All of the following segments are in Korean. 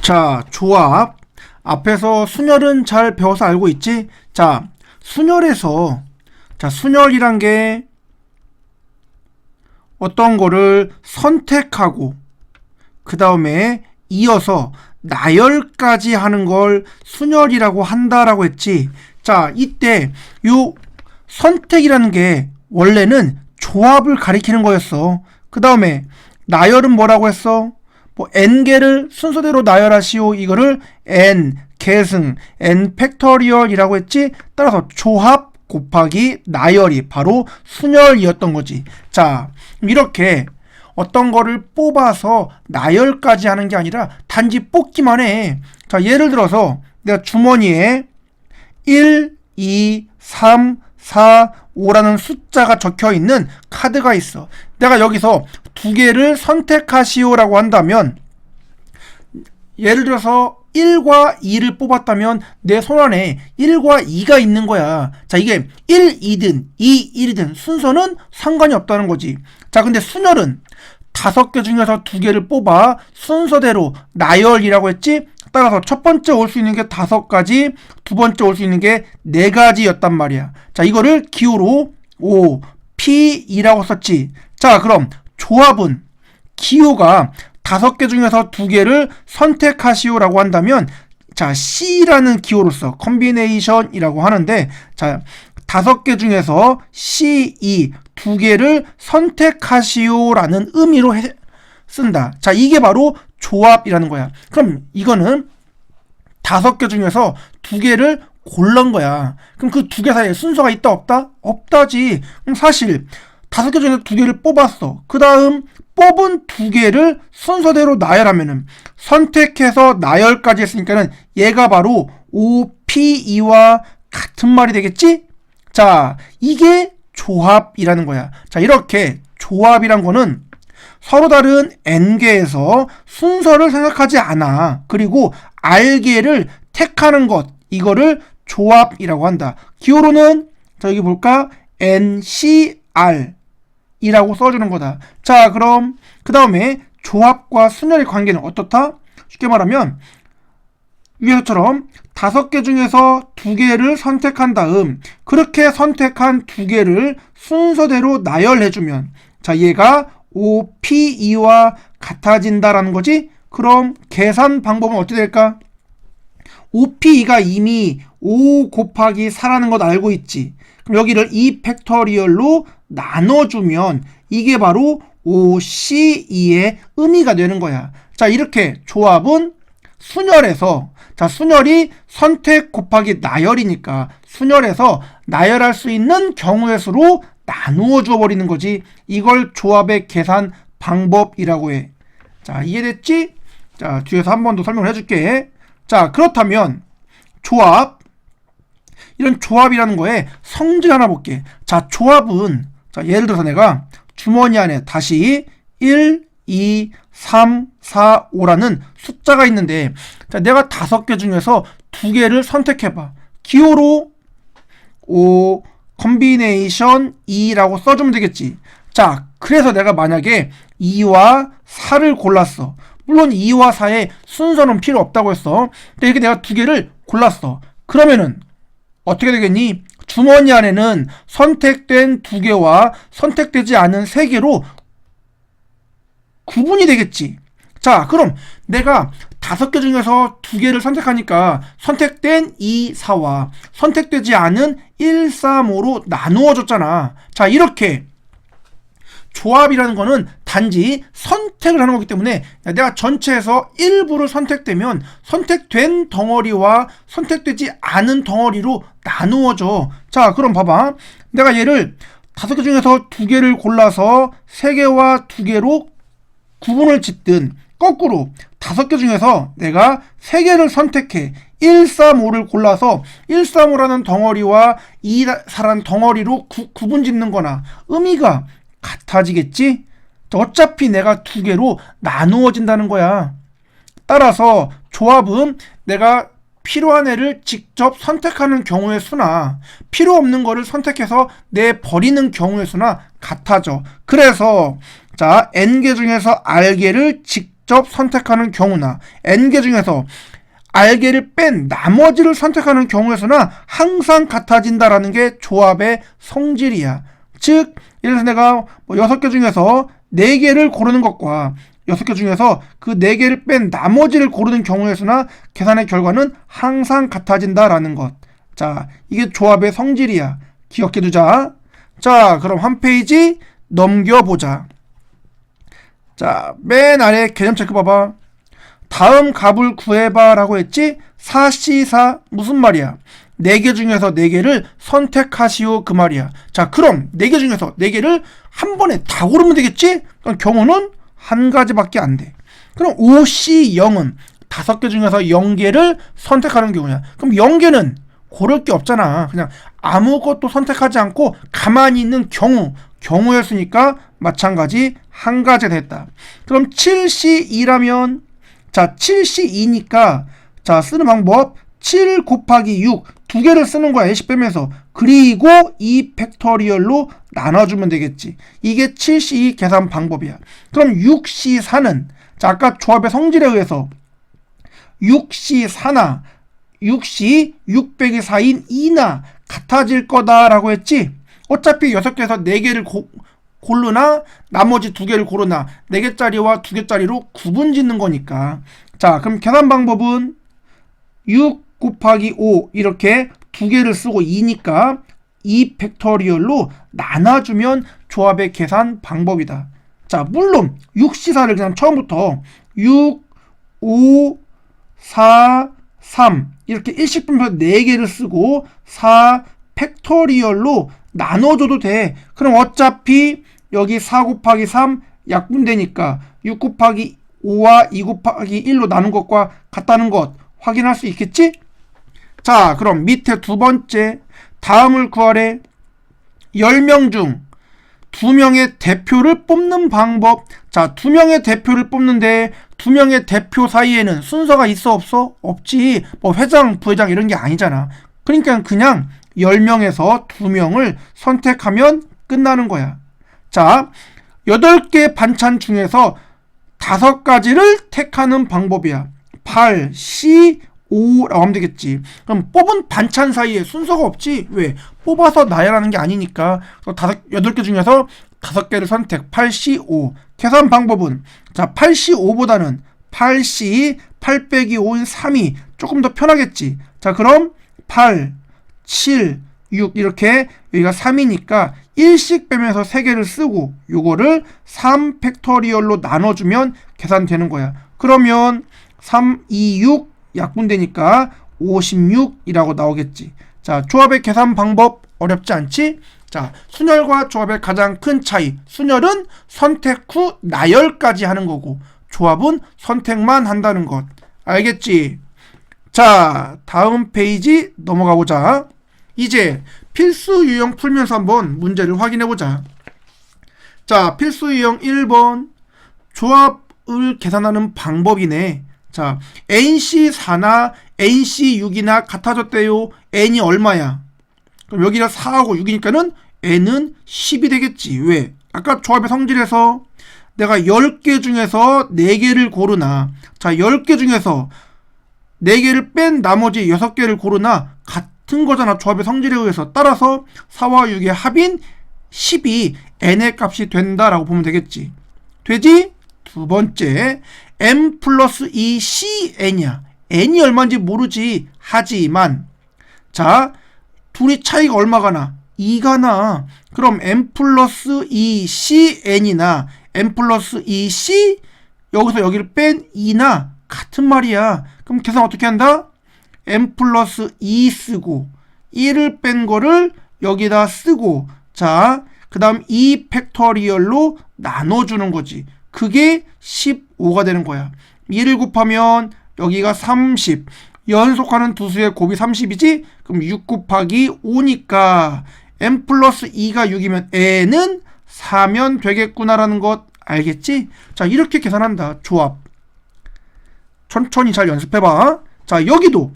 자, 조합. 앞에서 순열은 잘 배워서 알고 있지? 자, 순열에서, 순열이란 게 어떤 거를 선택하고, 그 다음에 이어서 나열까지 하는 걸 순열이라고 한다라고 했지. 자, 이때 요 선택이라는 게 원래는 조합을 가리키는 거였어. 그 다음에 나열은 뭐라고 했어? n개를 순서대로 나열하시오. 이거를 n 계승 n 팩터리얼이라고 했지. 따라서 조합 곱하기 나열이 바로 순열이었던 거지. 자, 이렇게 어떤 거를 뽑아서 나열까지 하는 게 아니라 단지 뽑기만 해. 자, 예를 들어서 내가 주머니에 1, 2, 3, 4, 5라는 숫자가 적혀 있는 카드가 있어. 내가 여기서 두 개를 선택하시오라고 한다면, 예를 들어서 1과 2를 뽑았다면 내 손안에 1과 2가 있는 거야. 자, 이게 1, 2든 2, 1이든 순서는 상관이 없다는 거지. 자, 근데 순열은 5개 중에서 2개를 뽑아 순서대로 나열이라고 했지. 따라서 첫 번째 올 수 있는 게 5가지, 두 번째 올 수 있는 게 4가지였단 말이야. 자, 이거를 기호로 O, P2라고 썼지. 자, 그럼 조합은 기호가 5개 중에서 2개를 선택하시오라고 한다면, 자, C라는 기호로서 컨비네이션이라고 하는데, 자, 5개 중에서 C2 2개를 선택하시오라는 의미로 쓴다. 자, 이게 바로 조합이라는 거야. 그럼 이거는 5개 중에서 2개를 고른 거야. 그럼 그 2개 사이에 순서가 있다 없다? 없다지. 그럼 사실 5개 중에서 2개를 뽑았어. 그 다음 뽑은 2개를 순서대로 나열하면은, 선택해서 나열까지 했으니까는 얘가 바로 OPE와 같은 말이 되겠지? 자, 이게 조합이라는 거야. 자, 이렇게 조합이란 거는 서로 다른 n개에서 순서를 생각하지 않아. 그리고 r개를 택하는 것, 이거를 조합이라고 한다. 기호로는 자, 여기 볼까? NCR 이라고 써주는 거다. 자, 그럼 그 다음에 조합과 순열의 관계는 어떻다? 쉽게 말하면 위에서처럼 5개 중에서 2개를 선택한 다음 그렇게 선택한 2개를 순서대로 나열해주면, 자, 얘가 OPE와 같아진다라는 거지. 그럼 계산 방법은 어떻게 될까? OPE가 이미 5 곱하기 4라는 것 알고 있지. 그럼 여기를 2 팩터리얼로 나눠주면 이게 바로 OCE의 의미가 되는 거야. 자, 이렇게 조합은 순열에서, 자, 순열이 선택 곱하기 나열이니까 순열에서 나열할 수 있는 경우의 수로 나누어 주어 버리는 거지. 이걸 조합의 계산 방법이라고 해. 자, 이해됐지? 자, 뒤에서 한 번 더 설명을 해줄게. 자, 그렇다면 조합, 이런 조합이라는 거에 성질 하나 볼게. 자, 조합은, 자, 예를 들어서 내가 주머니 안에 다시 1, 2, 3, 4, 5라는 숫자가 있는데, 자, 내가 5개 중에서 2개를 선택해봐. 기호로 O 컨비네이션 2라고 써주면 되겠지. 자, 그래서 내가 만약에 2와 4를 골랐어. 물론 2와 4의 순서는 필요 없다고 했어. 근데 이렇게 내가 2개를 골랐어. 그러면은 어떻게 되겠니? 주머니 안에는 선택된 2개와 선택되지 않은 3개로 구분이 되겠지. 자, 그럼 내가 5개 중에서 2개를 선택하니까 선택된 2, 4와 선택되지 않은 1, 3, 5로 나누어 줬잖아. 자, 이렇게 조합이라는 거는 단지 선택을 하는 거기 때문에, 내가 전체에서 일부를 선택되면 선택된 덩어리와 선택되지 않은 덩어리로 나누어져. 자, 그럼 봐봐. 내가 얘를 5개 중에서 2개를 골라서 3개와 2개로 구분을 짓든, 거꾸로 5개 중에서 내가 3개를 선택해 1, 3, 5를 골라서 1, 3, 5라는 덩어리와 2, 4라는 덩어리로 구분 짓는 거나 의미가 같아지겠지? 어차피 내가 2개로 나누어진다는 거야. 따라서 조합은 내가 필요한 애를 직접 선택하는 경우의 수나 필요 없는 거를 선택해서 내버리는 경우의 수나 같아져. 그래서 자, n개 중에서 r개를 직접 직접 선택하는 경우나 n개 중에서 r개를 뺀 나머지를 선택하는 경우에서나 항상 같아진다라는 게 조합의 성질이야. 즉 예를 들어서 내가 6개 중에서 4개를 고르는 것과 6개 중에서 그 4개를 뺀 나머지를 고르는 경우에서나 계산의 결과는 항상 같아진다라는 것. 자, 이게 조합의 성질이야. 기억해두자. 자, 그럼 한 페이지 넘겨보자. 자, 맨 아래 개념 체크 봐봐. 다음 값을 구해봐 라고 했지? 4C4 무슨 말이야? 4개 중에서 4개를 선택하시오 그 말이야. 자, 그럼 4개 중에서 4개를 한 번에 다 고르면 되겠지? 그럼 경우는 한 가지밖에 안 돼. 그럼 5C0은 5개 중에서 0개를 선택하는 경우야. 그럼 0개는 고를 게 없잖아. 그냥 아무것도 선택하지 않고 가만히 있는 경우였으니까 마찬가지 한 가지 됐다. 그럼 7C2라면 자 7C2니까 자 쓰는 방법 7 곱하기 6 두 개를 쓰는 거야. 예시 빼면서. 그리고 2 팩토리얼로 나눠주면 되겠지. 이게 7C2 계산 방법이야. 그럼 6C4는 자 아까 조합의 성질에 의해서 6C4나 6C 600이 4인 2나 같아질 거다라고 했지. 어차피 6개에서 4개를 고르나 나머지 2개를 고르나 4개짜리와 2개짜리로 구분 짓는 거니까. 자 그럼 계산 방법은 6 곱하기 5 이렇게 2개를 쓰고 2니까 2 팩토리얼로 나눠주면 조합의 계산 방법이다. 자 물론 6C4를 그냥 처음부터 6, 5, 4, 3 이렇게 일식분표 4개를 쓰고 4 팩토리얼로 나눠줘도 돼. 그럼 어차피 여기 4 곱하기 3 약분되니까 6 곱하기 5와 2 곱하기 1로 나눈 것과 같다는 것 확인할 수 있겠지? 자 그럼 밑에 두 번째 다음을 구하래. 10명 중 2명의 대표를 뽑는 방법. 자 2명의 대표를 뽑는데 2명의 대표 사이에는 순서가 있어 없어? 없지. 뭐 회장 부회장 이런 게 아니잖아. 그러니까 그냥 10명에서 2명을 선택하면 끝나는 거야. 자 8개 반찬 중에서 5가지를 택하는 방법이야. 8, C, 5라고 하면 되겠지. 그럼 뽑은 반찬 사이에 순서가 없지. 왜? 뽑아서 나열하는 게 아니니까. 8개 중에서 5개를 선택. 8C, 5. 계산 방법은 자 8C, 5보다는 8C, 8 빼기 5인 3이 조금 더 편하겠지. 자 그럼 8, 7, 6 이렇게 여기가 3이니까 1씩 빼면서 3개를 쓰고 요거를 3 팩토리얼로 나눠주면 계산되는 거야. 그러면 3, 2, 6 약분되니까 56이라고 나오겠지. 자 조합의 계산 방법 어렵지 않지? 자 순열과 조합의 가장 큰 차이. 순열은 선택 후 나열까지 하는 거고 조합은 선택만 한다는 것. 알겠지? 자 다음 페이지 넘어가 보자. 이제 필수 유형 풀면서 한번 문제를 확인해 보자. 자 필수 유형 1번 조합을 계산하는 방법이네. 자 NC4나 NC6이나 같아졌대요. N이 얼마야? 그럼 여기가 4하고 6이니까는 N은 10이 되겠지. 왜? 아까 조합의 성질에서 내가 10개 중에서 4개를 고르나 자 10개 중에서 4개를 뺀 나머지 6개를 고르나 같은 거잖아. 조합의 성질에 의해서. 따라서 4와 6의 합인 10이 n의 값이 된다라고 보면 되겠지. 되지? 두 번째 m 플러스 2cn이야. n이 얼마인지 모르지. 하지만 자 둘이 차이가 얼마가 나? 2가 나. 그럼 m 플러스 2cn이나 m 플러스 2c 여기서 여기를 뺀 2나 같은 말이야. 그럼 계산 어떻게 한다? m 플러스 2 쓰고 1을 뺀 거를 여기다 쓰고 자 그 다음 2 팩토리얼로 나눠주는 거지. 그게 15가 되는 거야. 1을 곱하면 여기가 30 연속하는 두 수의 곱이 30이지? 그럼 6 곱하기 5니까 m 플러스 2가 6이면 n은 4면 되겠구나라는 것 알겠지? 자 이렇게 계산한다. 조합 천천히 잘 연습해봐. 자 여기도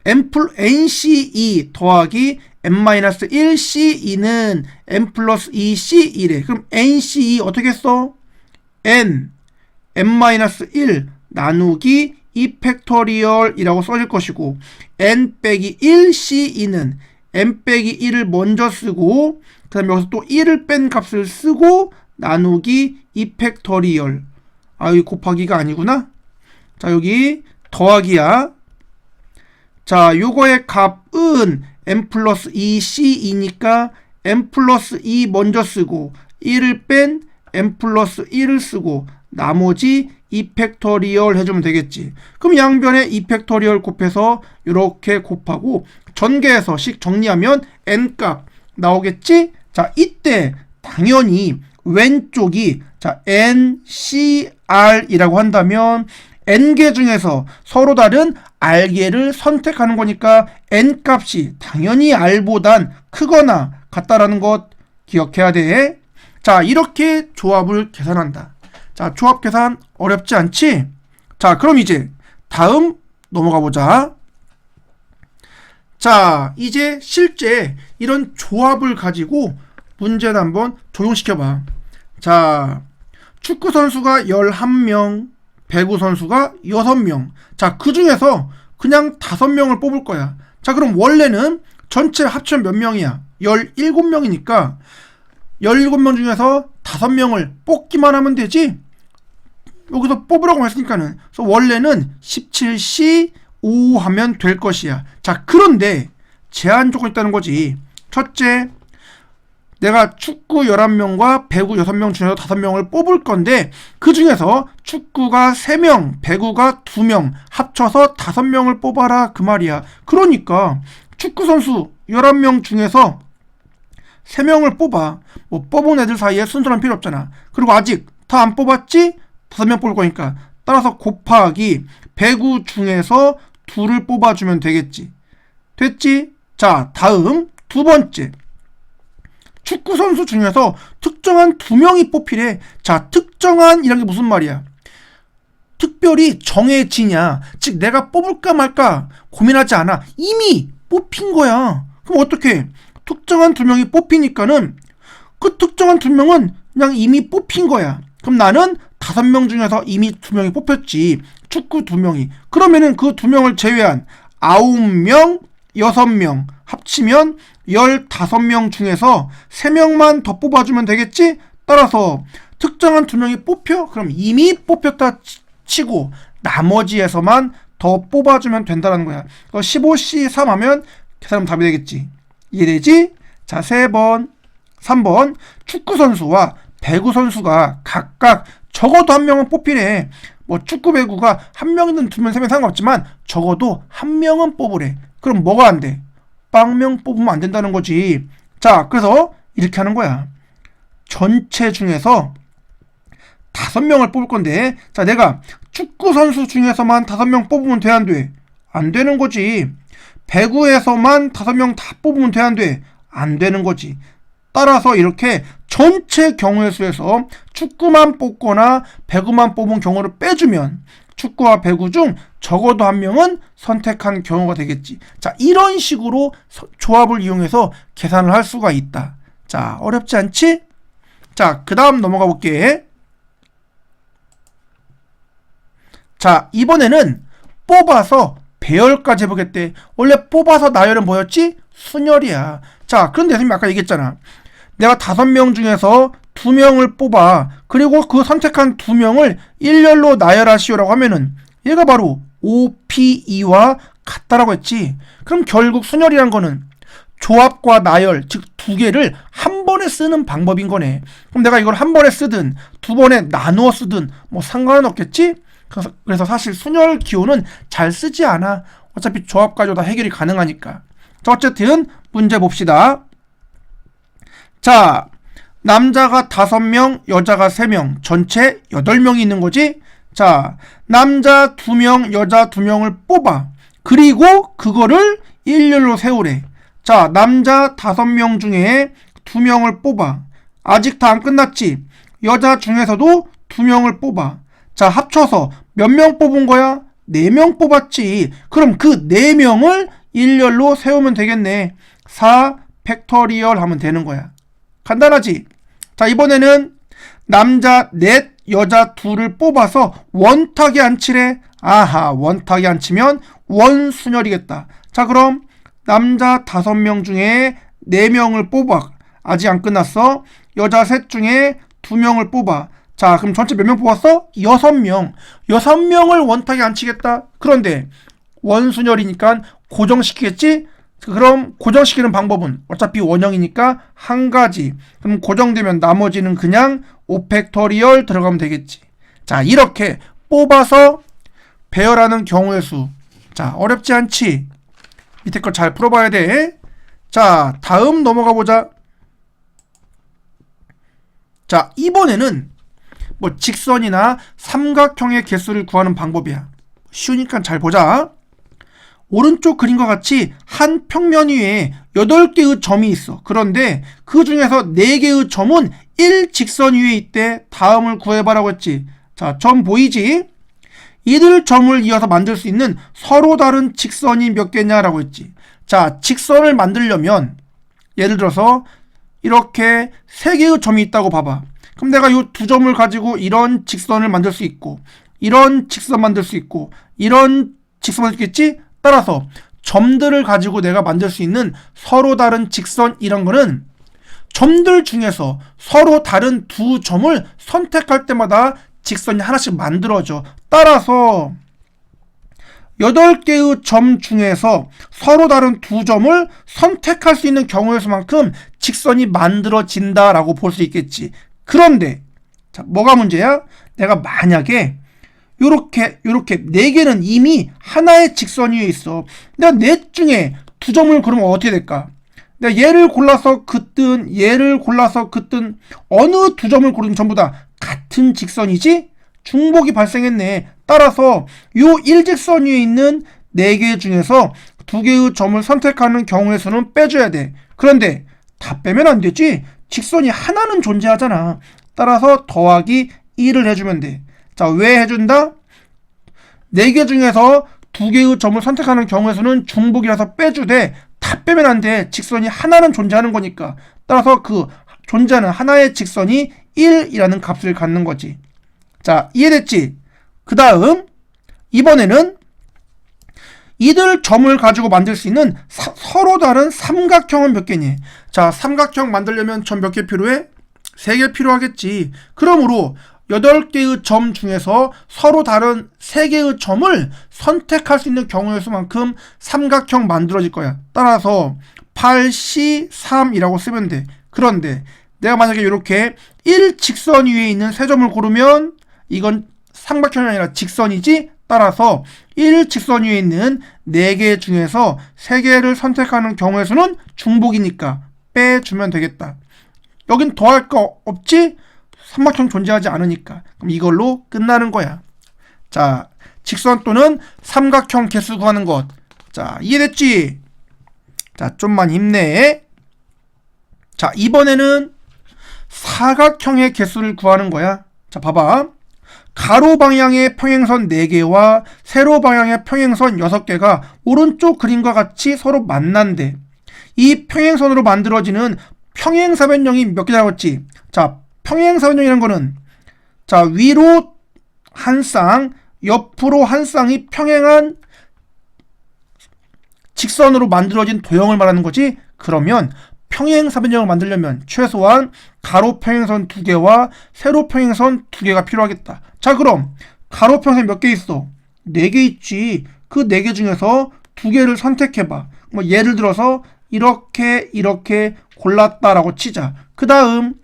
NC2 더하기 n-1C2는 n 플러스 2C1에 그럼 NC2 어떻게 써? n n-1 나누기 2팩토리얼이라고 써질 것이고 n-1c2는 n-1을 먼저 쓰고 그 다음에 여기서 또 1을 뺀 값을 쓰고 나누기 2팩토리얼. 여기 곱하기가 아니구나. 자, 여기 더하기야. 자, 요거의 값은 n 플러스 2c2니까 n 플러스 2 먼저 쓰고 1을 뺀 n 플러스 1을 쓰고 나머지 2팩토리얼 해주면 되겠지. 그럼 양변에 2팩토리얼 곱해서 이렇게 곱하고 전개해서 식 정리하면 n값 나오겠지? 자, 이때 당연히 왼쪽이 자 NCR이라고 한다면 n개 중에서 서로 다른 r개를 선택하는 거니까 n값이 당연히 r보단 크거나 같다라는 것 기억해야 돼. 자, 이렇게 조합을 계산한다. 자, 조합 계산 어렵지 않지? 자, 그럼 이제 다음 넘어가 보자. 자, 이제 실제 이런 조합을 가지고 문제를 한번 적용시켜봐. 자, 축구 선수가 11명, 배구 선수가 6명. 자, 그 중에서 그냥 5명을 뽑을 거야. 자, 그럼 원래는 전체 합치면 몇 명이야? 17명이니까 17명 중에서 5명을 뽑기만 하면 되지? 여기서 뽑으라고 했으니까는. 그래서 원래는 17C 5 하면 될 것이야. 자, 그런데 제한 조건이 있다는 거지. 첫째, 내가 축구 11명과 배구 6명 중에서 5명을 뽑을 건데 그 중에서 축구가 3명, 배구가 2명 합쳐서 5명을 뽑아라 그 말이야. 그러니까 축구 선수 11명 중에서 3명을 뽑아. 뭐 뽑은 애들 사이에 순서는 필요 없잖아. 그리고 아직 다 안 뽑았지? 5명 뽑을 거니까. 따라서 곱하기 배구 중에서 2를 뽑아주면 되겠지. 됐지? 자, 다음 두 번째. 축구 선수 중에서 특정한 2명이 뽑히래. 자, 특정한 이란 게 무슨 말이야? 특별히 정해지냐. 즉 내가 뽑을까 말까 고민하지 않아. 이미 뽑힌 거야. 그럼 어떻게? 특정한 2명이 뽑히니까는 그 특정한 2명은 그냥 이미 뽑힌 거야. 그럼 나는 5명 중에서 이미 2명이 뽑혔지. 축구 2명이. 그러면은 그 2명을 제외한 9명, 6명 합치면 15명 중에서 3명만 더 뽑아주면 되겠지? 따라서 특정한 2명이 뽑혀? 그럼 이미 뽑혔다 치고 나머지에서만 더 뽑아주면 된다는 거야. 15C3 하면 계산하면 답이 되겠지. 이해되지? 자, 3번 축구 선수와 배구 선수가 각각 적어도 1명은 뽑히래. 뭐 축구 배구가 1명이든 2명, 3명 상관없지만 적어도 1명은 뽑으래. 그럼 뭐가 안 돼? 빵명 뽑으면 안 된다는 거지. 자, 그래서 이렇게 하는 거야. 전체 중에서 5명을 뽑을 건데, 자, 내가 축구 선수 중에서만 5명 뽑으면 돼, 안 돼? 안 되는 거지. 배구에서만 5명 다 뽑으면 돼, 안 돼? 안 되는 거지. 따라서 이렇게 전체 경우의 수에서 축구만 뽑거나 배구만 뽑은 경우를 빼주면 축구와 배구 중 적어도 1명은 선택한 경우가 되겠지. 자, 이런 식으로 조합을 이용해서 계산을 할 수가 있다. 자, 어렵지 않지? 자, 그 다음 넘어가 볼게. 자, 이번에는 뽑아서 배열까지 해보겠대. 원래 뽑아서 나열은 뭐였지? 순열이야. 자, 그런데 선생님이 아까 얘기했잖아. 내가 5명 중에서 2명을 뽑아. 그리고 그 선택한 2명을 일렬로 나열하시오라고 하면은 얘가 바로 OPE와 같다라고 했지. 그럼 결국 순열이란 거는 조합과 나열, 즉 2개를 한 번에 쓰는 방법인 거네. 그럼 내가 이걸 한 번에 쓰든 2번에 나누어 쓰든 뭐 상관은 없겠지? 그래서 사실 순열 기호는 잘 쓰지 않아. 어차피 조합 가지고 다 해결이 가능하니까. 자, 어쨌든 문제 봅시다. 자, 남자가 5명, 여자가 3명, 전체 8명이 있는 거지? 자, 남자 2명, 여자 2명을 뽑아. 그리고 그거를 일렬로 세우래. 자, 남자 5명 중에 2명을 뽑아. 아직 다 안 끝났지? 여자 중에서도 2명을 뽑아. 자, 합쳐서 몇 명 뽑은 거야? 4명 뽑았지. 그럼 그 4명을 일렬로 세우면 되겠네. 4 팩토리얼 하면 되는 거야. 간단하지? 자, 이번에는 남자 넷, 여자 둘을 뽑아서 원탁에 앉히래. 아하, 원탁에 앉히면 원순열이겠다. 자, 그럼 남자 5명 중에 4명을 뽑아. 아직 안 끝났어. 여자 3 중에 2명을 뽑아. 자, 그럼 전체 몇 명 뽑았어? 6명. 6명을 원탁에 앉히겠다. 그런데 원순열이니까 고정시키겠지? 그럼 고정시키는 방법은 어차피 원형이니까 한 가지. 그럼 고정되면 나머지는 그냥 오팩터리얼 들어가면 되겠지. 자, 이렇게 뽑아서 배열하는 경우의 수. 자, 어렵지 않지? 밑에 거 잘 풀어봐야 돼. 자, 다음 넘어가 보자. 자, 이번에는 뭐 직선이나 삼각형의 개수를 구하는 방법이야. 쉬우니까 잘 보자. 오른쪽 그림과 같이 한 평면 위에 8개의 점이 있어. 그런데 그 중에서 4개의 점은 1직선 위에 있대. 다음을 구해봐라고 했지. 자, 점 보이지? 이들 점을 이어서 만들 수 있는 서로 다른 직선이 몇 개냐라고 했지. 자, 직선을 만들려면 예를 들어서 이렇게 3개의 점이 있다고 봐봐. 그럼 내가 이 2점을 가지고 이런 직선을 만들 수 있고, 이런 직선 만들 수 있고, 이런 직선 만들 수 있겠지? 따라서 점들을 가지고 내가 만들 수 있는 서로 다른 직선 이런 거는 점들 중에서 서로 다른 2점을 선택할 때마다 직선이 하나씩 만들어져. 따라서 8개의 점 중에서 서로 다른 2점을 선택할 수 있는 경우의 수만큼 직선이 만들어진다라고 볼 수 있겠지. 그런데 자, 뭐가 문제야? 내가 만약에 요렇게 4개는 이미 하나의 직선 위에 있어. 내가 넷 중에 2점을 고르면 어떻게 될까? 내가 얘를 골라서 긋든 얘를 골라서 긋든 어느 2점을 고르든 전부 다 같은 직선이지? 중복이 발생했네. 따라서 요 일직선 위에 있는 4개 중에서 2개의 점을 선택하는 경우의 수는 빼줘야 돼. 그런데 다 빼면 안 되지? 직선이 하나는 존재하잖아. 따라서 더하기 1을 해주면 돼. 자, 왜 해준다? 4개 중에서 2개의 점을 선택하는 경우의 수는 중복이라서 빼주되 다 빼면 안 돼. 직선이 하나는 존재하는 거니까. 따라서 그 존재하는 하나의 직선이 1이라는 값을 갖는 거지. 자, 이해됐지? 그 다음 이번에는 이들 점을 가지고 만들 수 있는 서로 다른 삼각형은 몇 개니? 자, 삼각형 만들려면 점 몇 개 필요해? 3개 필요하겠지. 그러므로 8개의 점 중에서 서로 다른 3개의 점을 선택할 수 있는 경우의 수만큼 삼각형 만들어질 거야. 따라서 8C3이라고 쓰면 돼. 그런데 내가 만약에 이렇게 1직선 위에 있는 3점을 고르면 이건 삼각형이 아니라 직선이지? 따라서 1직선 위에 있는 4개 중에서 3개를 선택하는 경우의 수는 중복이니까 빼주면 되겠다. 여긴 더할 거 없지? 삼각형 존재하지 않으니까. 그럼 이걸로 끝나는 거야. 자, 직선 또는 삼각형 개수 구하는 것. 자, 이해됐지? 자, 좀만 힘내. 자, 이번에는 사각형의 개수를 구하는 거야. 자, 봐봐. 가로 방향의 평행선 4개와 세로 방향의 평행선 6개가 오른쪽 그림과 같이 서로 만난대. 이 평행선으로 만들어지는 평행사변형이 몇 개라고 했지? 자, 평행사변형이라는 거는 자, 위로 한 쌍, 옆으로 한 쌍이 평행한 직선으로 만들어진 도형을 말하는 거지. 그러면 평행사변형을 만들려면 최소한 가로 평행선 2개와 세로 평행선 2개가 필요하겠다. 자, 그럼 가로 평행선 몇 개 있어? 4개 있지. 그 4개 중에서 2개를 선택해봐. 뭐 예를 들어서 이렇게 골랐다라고 치자. 그 다음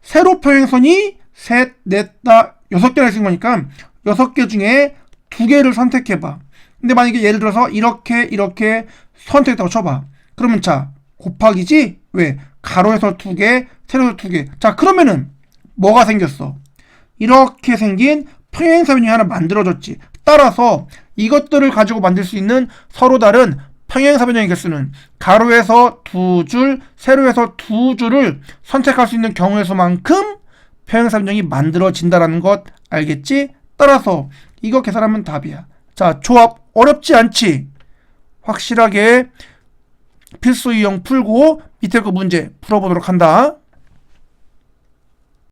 세로 평행선이 셋, 넷, 다 6개나 있는 거니까 6개 중에 2개를 선택해봐. 근데 만약에 예를 들어서 이렇게 선택했다고 쳐봐. 그러면 자, 곱하기지? 왜? 가로에서 2개, 세로에서 2개. 자, 그러면은 뭐가 생겼어? 이렇게 생긴 평행사변형이 하나 만들어졌지. 따라서 이것들을 가지고 만들 수 있는 서로 다른 평행사변형의 개수는 가로에서 2줄, 세로에서 2줄을 선택할 수 있는 경우의 수만큼 평행사변형이 만들어진다는 것 알겠지? 따라서 이거 계산하면 답이야. 자, 조합 어렵지 않지? 확실하게 필수 유형 풀고 밑에 거 문제 풀어보도록 한다.